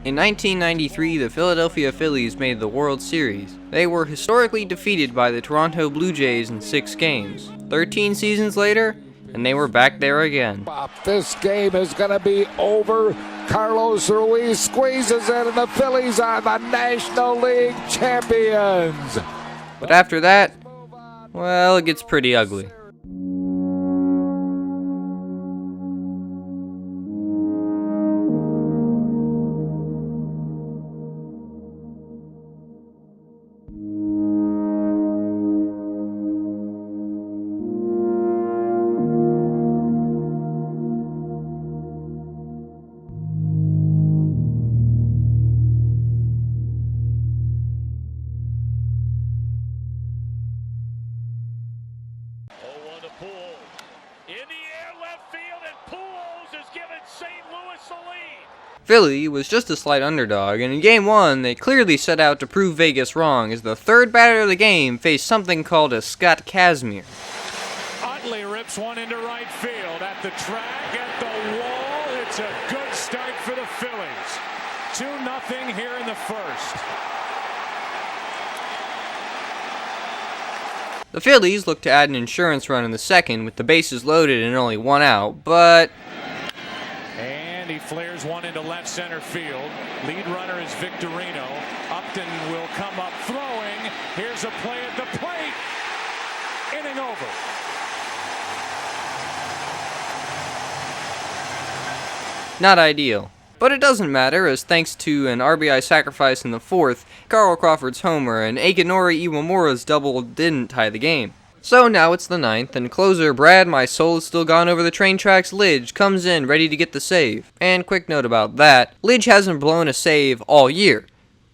In 1993, the Philadelphia Phillies made the World Series. They were historically defeated by the Toronto Blue Jays in 6 games. 13 seasons later, and they were back there again. This game is going to be over. Carlos Ruiz squeezes it, and the Phillies are the National League champions. But after that, well, it gets pretty ugly. Philly was just a slight underdog, and in Game 1, they clearly set out to prove Vegas wrong as the third batter of the game faced something called a Scott Kazmir. Utley rips one into right field at the track, at the wall. It's a good start for the Phillies. 2-0 here in the first. The Phillies looked to add an insurance run in the second with the bases loaded and only 1 out, but he flares one into left center field. Lead runner is Victorino. Upton will come up throwing. Here's a play at the plate. Inning over. not ideal. But it doesn't matter, as thanks to an RBI sacrifice in the fourth, Carl Crawford's homer and Akinori Iwamura's double didn't tie the game. So now it's the ninth, and closer Brad My Soul Is Still Gone Over the Train Tracks Lidge comes in ready to get the save. And quick note about that, Lidge hasn't blown a save all year.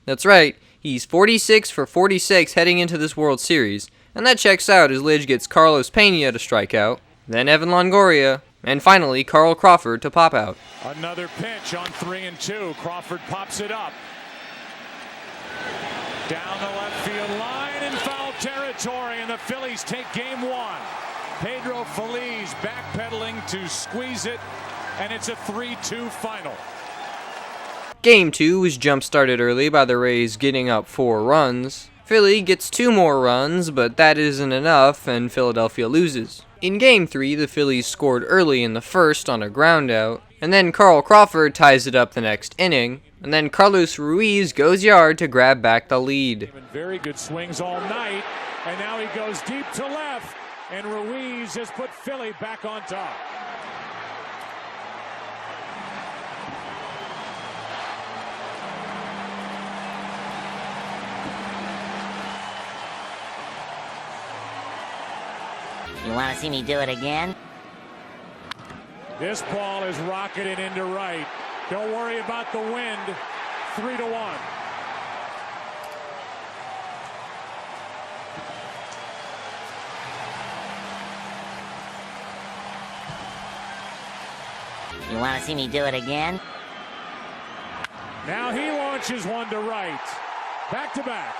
That's right, he's 46 for 46 heading into this World Series, and that checks out as Lidge gets Carlos Pena to strike out, then Evan Longoria, and finally Carl Crawford to pop out. Another pitch on 3-2. Crawford pops it up. Down the left field line in foul territory, and the Phillies take game one. Pedro Feliz backpedaling to squeeze it, and it's a 3-2 final. Game 2 was jump-started early by the Rays getting up 4 runs. Philly gets 2 more runs, but that isn't enough, and Philadelphia loses. In Game 3, the Phillies scored early in the first on a groundout, and then Carl Crawford ties it up the next inning, and then Carlos Ruiz goes yard to grab back the lead. Very good swings all night, and now he goes deep to left, and Ruiz has put Philly back on top. You want to see me do it again? This ball is rocketed into right. Don't worry about the wind. 3-1. You want to see me do it again? Now he launches one to right. Back to back.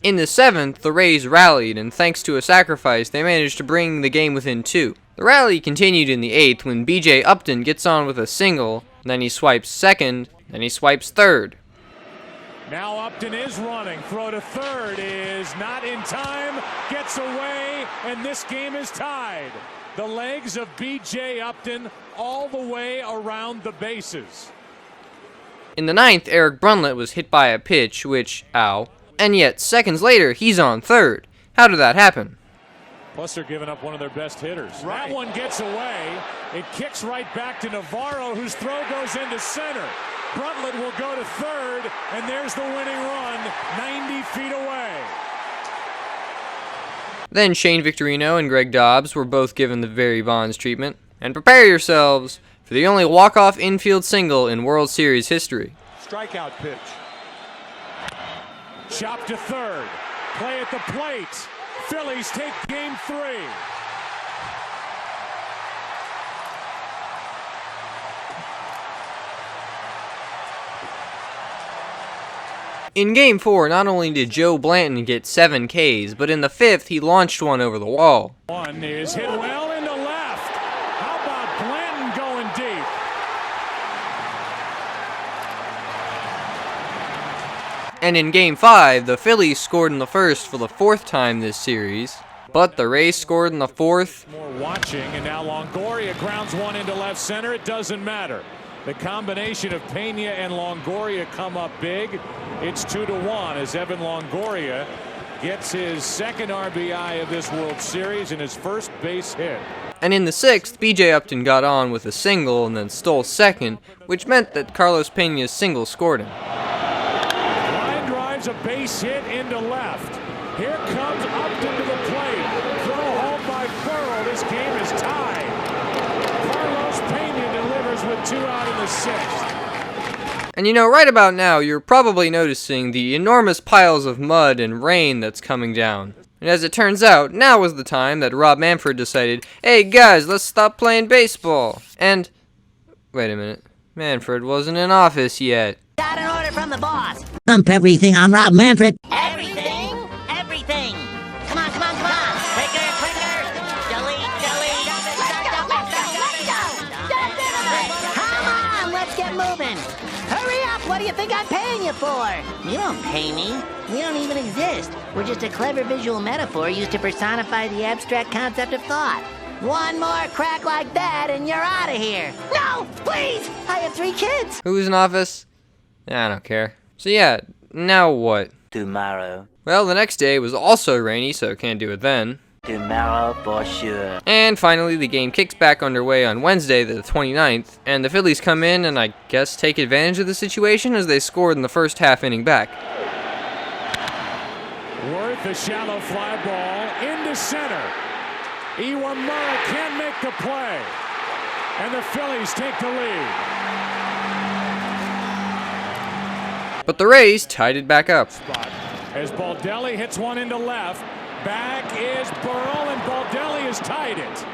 In the 7th, the Rays rallied, and thanks to a sacrifice, they managed to bring the game within 2. The rally continued in the 8th when B.J. Upton gets on with a single, then he swipes second, then he swipes third. Now Upton is running. Throw to third is not in time, gets away, and this game is tied. The legs of B.J. Upton all the way around the bases. In the 9th, Eric Brunlett was hit by a pitch, which, ow. And yet, seconds later, he's on third. How did that happen? Plus, they're giving up one of their best hitters. Right. That one gets away. It kicks right back to Navarro, whose throw goes into center. Bruntlett will go to third, and there's the winning run, 90 feet away. Then Shane Victorino and Greg Dobbs were both given the Barry Bonds treatment. And prepare yourselves for the only walk-off infield single in World Series history. Strikeout pitch. Chop to third. Play at the plate. Phillies take game 3. In Game 4, not only did Joe Blanton get 7 Ks, but in the 5th, he launched one over the wall. One is hit well into left. How about Blanton going deep? And in Game 5, the Phillies scored in the 1st for the 4th time this series, but the Rays scored in the 4th. More watching, and now Longoria grounds one into left center. It doesn't matter. The combination of Pena and Longoria come up big. It's 2-1 as Evan Longoria gets his second RBI of this World Series and his first base hit. And in the 6th, B.J. Upton got on with a single and then stole second, which meant that Carlos Pena's single scored him. Line drives a base hit into left. Here comes Upton to the plate. Throw home by Burrow. This game is tied. Carlos Pena delivers with 2 out in the 6th. And you know, right about now, you're probably noticing the enormous piles of mud and rain that's coming down. And as it turns out, now was the time that Rob Manfred decided, hey guys, let's stop playing baseball. And, wait a minute, Manfred wasn't in office yet. Got an order from the boss. Dump everything on Rob Manfred. Everything? Everything. Come on, come on, come on. Quicker, quicker. Delete, delete. Come on, let's get moving. Hurry up, what do you think I'm paying you for? You don't pay me. We don't even exist. We're just a clever visual metaphor used to personify the abstract concept of thought. One more crack like that and you're out of here. No, please! I have 3 kids. Who's in office? I don't care. So yeah, now what? Tomorrow. Well, the next day was also rainy, so can't do it then. Tomorrow for sure. And finally, the game kicks back underway on Wednesday, the 29th, and the Phillies come in and I guess take advantage of the situation as they scored in the first half inning back. Worth a shallow fly ball into center. Iwamura can't make the play. And the Phillies take the lead. But the Rays tied it back up. Spot as Baldelli hits one into left. Back is Burrell, and Baldelli has tied it.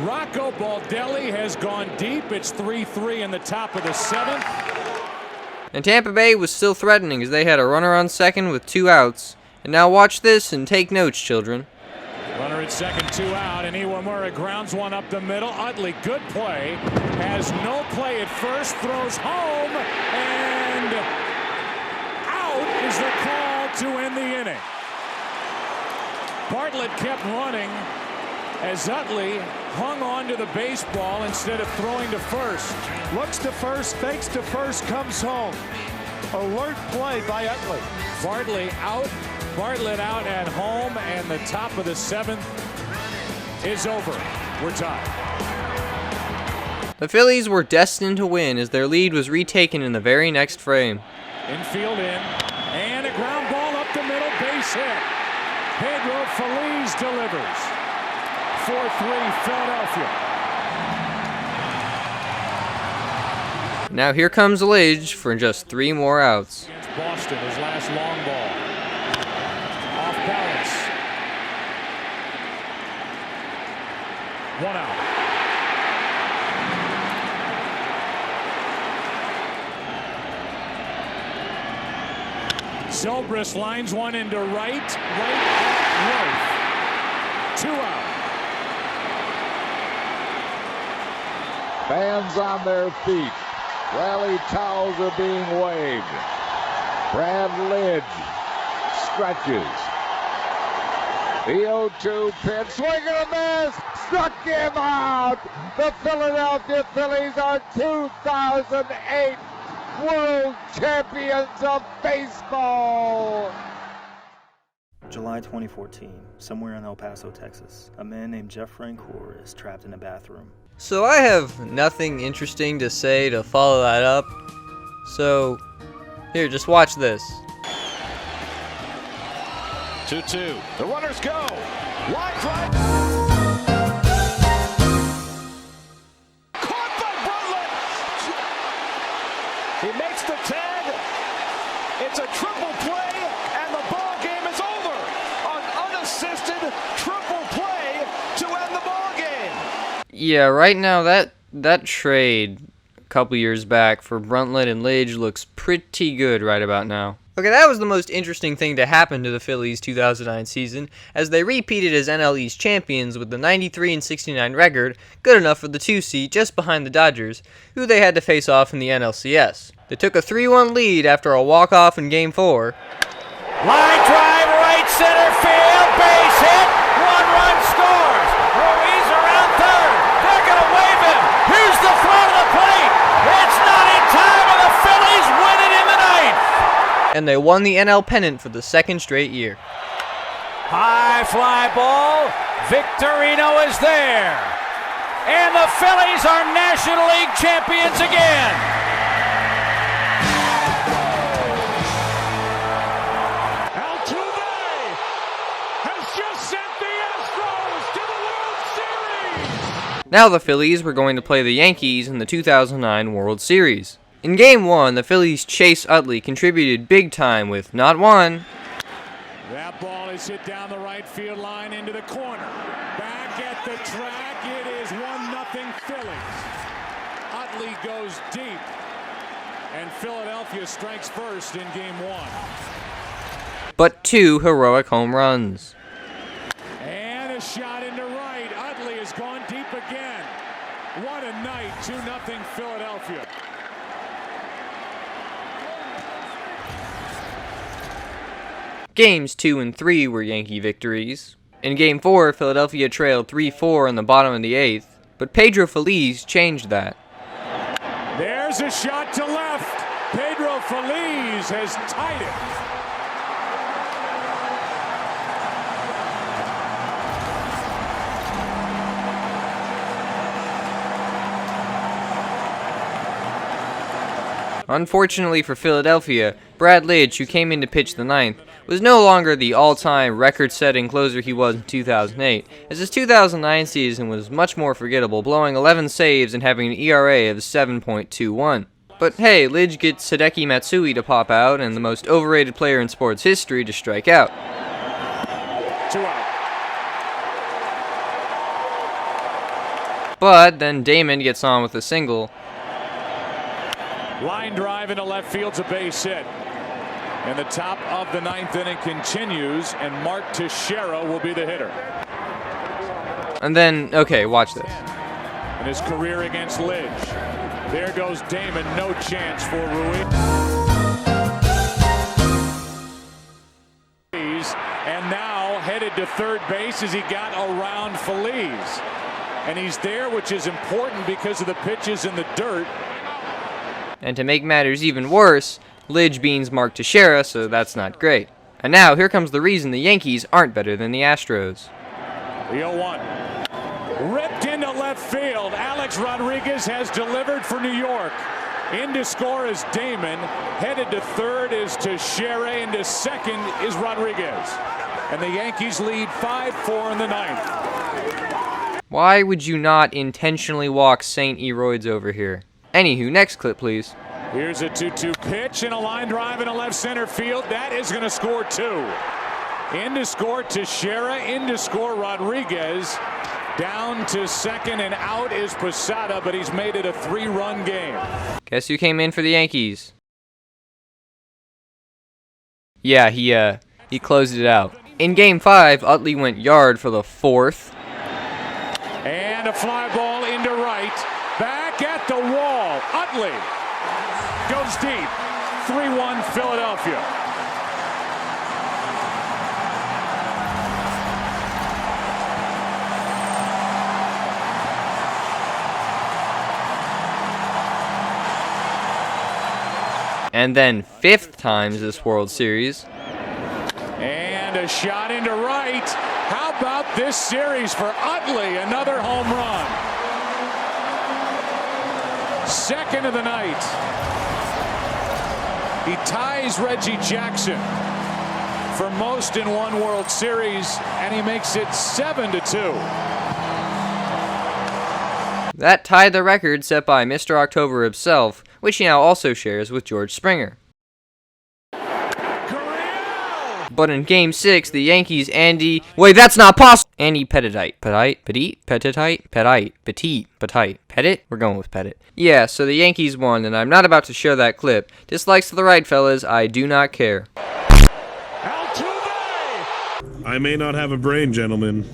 Rocco Baldelli has gone deep. It's 3-3 in the top of the 7th. And Tampa Bay was still threatening as they had a runner on second with 2 outs. And now watch this and take notes, children. Runner at second, 2 out, and Iwamura grounds one up the middle. Utley, good play. Has no play at first, throws home, and out is the call to end the inning. Bartlett kept running as Utley hung on to the baseball instead of throwing to first. Looks to first, fakes to first, comes home. Alert play by Utley. Bartlett out at home, and the top of the 7th is over. We're tied. The Phillies were destined to win as their lead was retaken in the very next frame. Infield in, and a ground ball up the middle, base hit. Pedro Feliz delivers. 4-3 Philadelphia. Now here comes Lidge for just 3 more outs. Against Boston, his last long ball. Off balance. 1 out. Zobrist lines one into right at Roth. 2 out. Fans on their feet. Rally towels are being waved. Brad Lidge stretches. The 0-2 pitch. Swing and a miss. Struck him out. The Philadelphia Phillies are 2008 World Champions of Baseball. July 2014, somewhere in El Paso, Texas, a man named Jeff Francoeur is trapped in a bathroom. So I have nothing interesting to say to follow that up. So, here, just watch this. 2-2. The runners go. Line drive. Caught by Bartlett. He makes the tag. It's a triple play, and the ball game is over. An unassisted triple play to end the ball game. Yeah, right now that trade couple years back for Bruntlett and Lidge looks pretty good right about now. Okay, that was the most interesting thing to happen to the Phillies' 2009 season, as they repeated as NL East champions with the 93-69 record, good enough for the 2 seed just behind the Dodgers, who they had to face off in the NLCS. They took a 3-1 lead after a walk-off in Game 4. Line drive, right center field, base hit, 1 run scores. Ruiz around third. They're going to wave him. Here's the throw to the plate. It's not in time, and the Phillies win it in the ninth. And they won the NL pennant for the 2nd straight year. High fly ball. Victorino is there. And the Phillies are National League champions again. Altuve has just sent the Astros to the World Series. Now the Phillies were going to play the Yankees in the 2009 World Series. In Game 1, the Phillies' Chase Utley contributed big time with not one, That ball is hit down the right field line into the corner. Back at the track, it is 1-0 Phillies. Utley goes deep, and Philadelphia strikes first in Game 1. but 2 heroic home runs. And a shot into right. Utley has gone deep again. What a night, 2-0 Philadelphia. Games 2 and 3 were Yankee victories. In Game 4, Philadelphia trailed 3-4 in the bottom of the 8th, but Pedro Feliz changed that. There's a shot to left. Pedro Feliz has tied it. Unfortunately for Philadelphia, Brad Lidge, who came in to pitch the 9th, was no longer the all-time record-setting closer he was in 2008, as his 2009 season was much more forgettable, blowing 11 saves and having an ERA of 7.21. But hey, Lidge gets Hideki Matsui to pop out, and the most overrated player in sports history to strike out. 2 out. But then Damon gets on with a single, Line drive into left field's a base hit. And the top of the 9th inning continues, and Mark Teixeira will be the hitter. and then, okay, watch this. In his career against Lidge. There goes Damon, no chance for Ruiz. And now headed to third base as he got around Feliz. And he's there, which is important because of the pitches in the dirt. And to make matters even worse, Lidge beans Mark Teixeira, so that's not great. And now, here comes the reason the Yankees aren't better than the Astros. The 0-1. Ripped into left field. Alex Rodriguez has delivered for New York. In to score is Damon. Headed to third is Teixeira. Into second is Rodriguez. And the Yankees lead 5-4 in the 9th. Why would you not intentionally walk St. Eroids over here? Anywho, next clip, please. Here's a 2-2 pitch and a line drive into left center field. That is going to score 2. In to score Teixeira. In to score Rodriguez. Down to second and out is Posada, but he's made it a 3-run game. Guess who came in for the Yankees? Yeah, he closed it out. In Game 5, Utley went yard for the 4th. And a fly ball into right. Back at the wall. Utley goes deep. 3-1 Philadelphia. And then 5th times this World Series. And a shot into right. How about this series for Utley? Another home run. Second of the night. He ties Reggie Jackson for most in one World Series, and he makes it 7-2. That tied the record set by Mr. October himself, which he now also shares with George Springer. But in Game 6, the Yankees' Wait, that's not possible! Andy Pettit. We're going with Pettit. Yeah, so the Yankees won, and I'm not about to show that clip. Dislikes to the right, fellas. I do not care. I may not have a brain, gentlemen,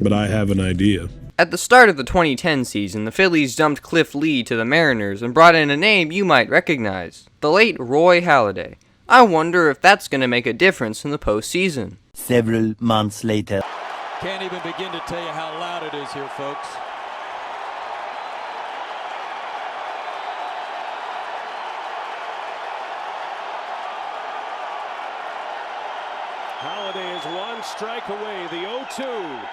but I have an idea. At the start of the 2010 season, the Phillies dumped Cliff Lee to the Mariners and brought in a name you might recognize, the late Roy Halladay. I wonder if that's going to make a difference in the postseason. Several months later. Can't even begin to tell you how loud it is here, folks. Halladay is one strike away. The 0-2.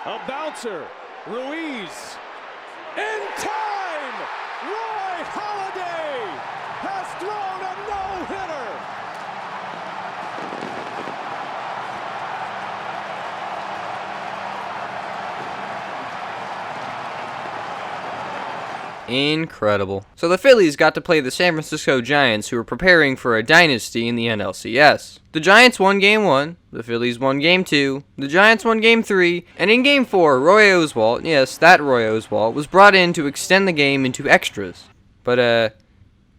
A bouncer. Ruiz. In time! Roy Halladay has thrown a no-hitter. Incredible. So the Phillies got to play the San Francisco Giants, who were preparing for a dynasty in the NLCS. The Giants won Game 1, the Phillies won Game 2, the Giants won Game 3, and in Game 4, Roy Oswalt, yes, that Roy Oswalt, was brought in to extend the game into extras. But,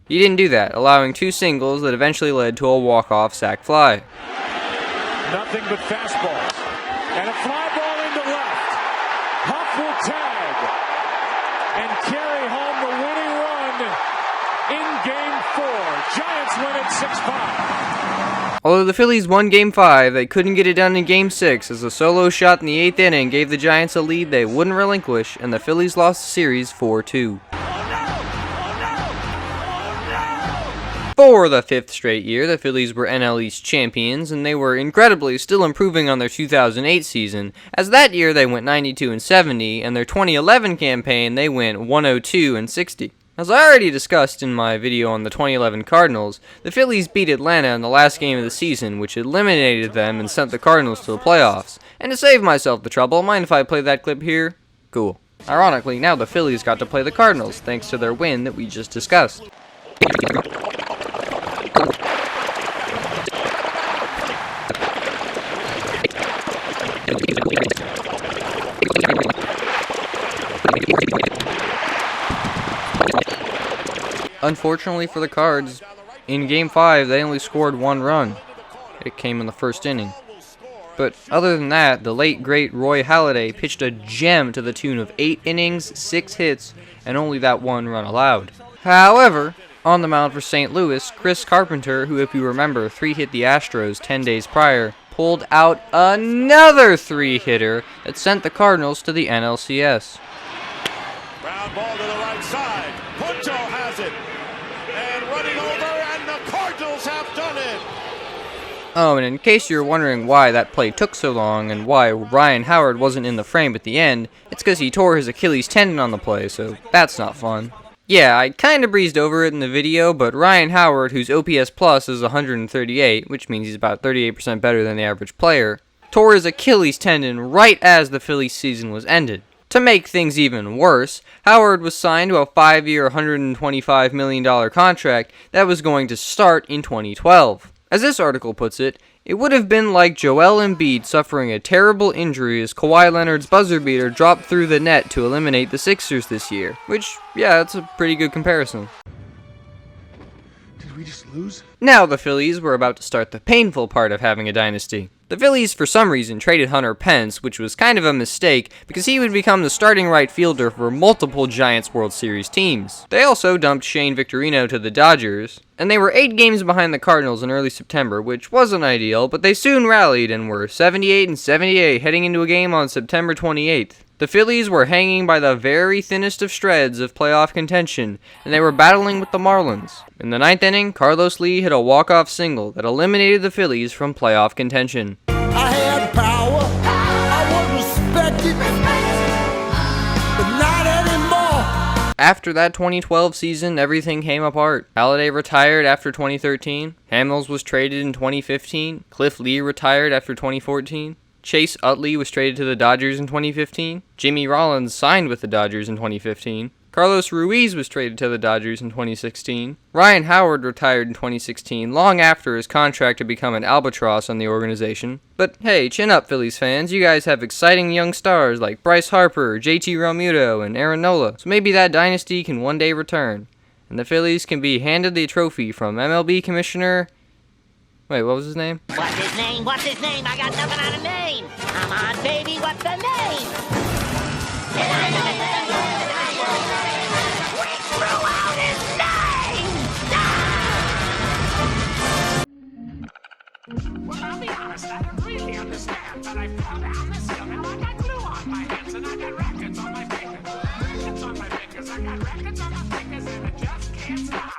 he didn't do that, allowing 2 singles that eventually led to a walk-off sac fly. Nothing but fastballs. And a fly ball into left. Huff will tag and carry home the winning run in Game 4. Giants win it 6-5. Although the Phillies won Game 5, they couldn't get it done in Game 6 as a solo shot in the 8th inning gave the Giants a lead they wouldn't relinquish, and the Phillies lost the series 4-2. For the 5th straight year, the Phillies were NL East champions, and they were incredibly still improving on their 2008 season, as that year they went 92-70, and their 2011 campaign they went 102-60. As I already discussed in my video on the 2011 Cardinals, the Phillies beat Atlanta in the last game of the season, which eliminated them and sent the Cardinals to the playoffs. And to save myself the trouble, mind if I play that clip here? Cool. Ironically, now the Phillies got to play the Cardinals, thanks to their win that we just discussed. Unfortunately for the Cards, in Game 5 they only scored 1 run. It came in the first inning. But other than that, the late great Roy Halladay pitched a gem to the tune of 8 innings, 6 hits, and only that 1 run allowed. However, on the mound for St. Louis, Chris Carpenter, who if you remember 3-hit the Astros 10 days prior, pulled out another 3-hitter that sent the Cardinals to the NLCS. Ground ball to the right side. Punto has it. And running over, and the Cardinals have done it. Oh, and in case you're wondering why that play took so long and why Ryan Howard wasn't in the frame at the end, it's because he tore his Achilles tendon on the play, so that's not fun. Yeah, I kinda breezed over it in the video, but Ryan Howard, whose OPS plus is 138, which means he's about 38% better than the average player, tore his Achilles tendon right as the Phillies season was ended. To make things even worse, Howard was signed to a 5-year, $125 million contract that was going to start in 2012. As this article puts it, it would have been like Joel Embiid suffering a terrible injury as Kawhi Leonard's buzzer beater dropped through the net to eliminate the Sixers this year. Which, yeah, that's a pretty good comparison. Did we just lose? Now the Phillies were about to start the painful part of having a dynasty. The Phillies, for some reason, traded Hunter Pence, which was kind of a mistake because he would become the starting right fielder for multiple Giants World Series teams. They also dumped Shane Victorino to the Dodgers, and they were 8 games behind the Cardinals in early September, which wasn't ideal, but they soon rallied and were 78-78 heading into a game on September 28th. The Phillies were hanging by the very thinnest of shreds of playoff contention, and they were battling with the Marlins. In the 9th inning, Carlos Lee hit a walk-off single that eliminated the Phillies from playoff contention. I had power, I was respected, but not anymore. After that 2012 season, everything came apart. Halladay retired after 2013, Hamels was traded in 2015, Cliff Lee retired after 2014. Chase Utley was traded to the Dodgers in 2015. Jimmy Rollins signed with the Dodgers in 2015. Carlos Ruiz was traded to the Dodgers in 2016. Ryan Howard retired in 2016, long after his contract had become an albatross on the organization. But hey, chin up, Phillies fans. You guys have exciting young stars like Bryce Harper, JT Realmuto, and Aaron Nola. So maybe that dynasty can one day return, and the Phillies can be handed the trophy from MLB Commissioner... Wait, what was his name? What's his name? What's his name? I got nothing on a name. Come on, baby, what's the name? We threw out his name! Well, I'll be honest, I don't really understand, but I fell down this hill. Now I got glue on my hands and I got records on my fingers. Records on my fingers, I got records on my fingers and I just can't stop.